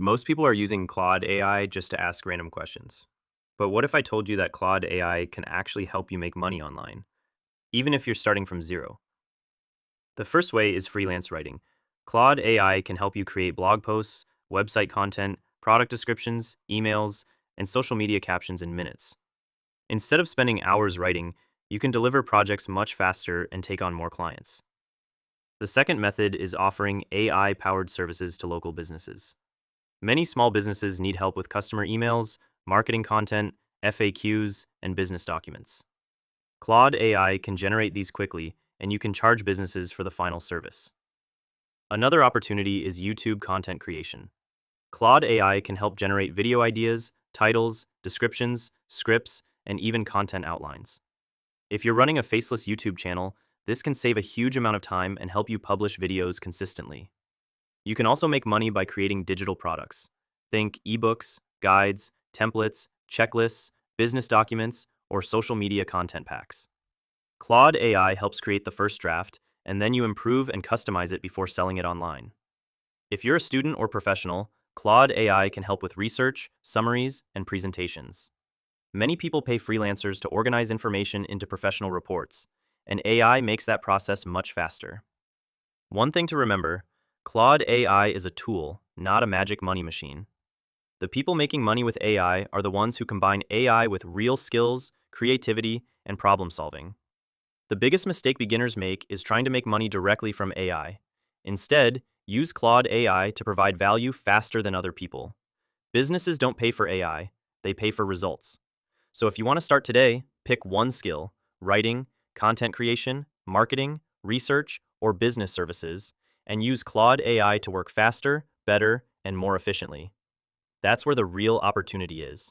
Most people are using Claude AI just to ask random questions. But what if I told you that Claude AI can actually help you make money online, even if you're starting from zero? The first way is freelance writing. Claude AI can help you create blog posts, website content, product descriptions, emails, and social media captions in minutes. Instead of spending hours writing, you can deliver projects much faster and take on more clients. The second method is offering AI powered services to local businesses. Many small businesses need help with customer emails, marketing content, FAQs, and business documents. Claude AI can generate these quickly, and you can charge businesses for the final service. Another opportunity is YouTube content creation. Claude AI can help generate video ideas, titles, descriptions, scripts, and even content outlines. If you're running a faceless YouTube channel, this can save a huge amount of time and help you publish videos consistently. You can also make money by creating digital products. Think ebooks, guides, templates, checklists, business documents, or social media content packs. Claude AI helps create the first draft, and then you improve and customize it before selling it online. If you're a student or professional, Claude AI can help with research, summaries, and presentations. Many people pay freelancers to organize information into professional reports, and AI makes that process much faster. One thing to remember, Claude AI is a tool, not a magic money machine. The people making money with AI are the ones who combine AI with real skills, creativity, and problem solving. The biggest mistake beginners make is trying to make money directly from AI. Instead, use Claude AI to provide value faster than other people. Businesses don't pay for AI, they pay for results. So if you want to start today, pick one skill: writing, content creation, marketing, research, or business services, and use Claude AI to work faster, better, and more efficiently. That's where the real opportunity is.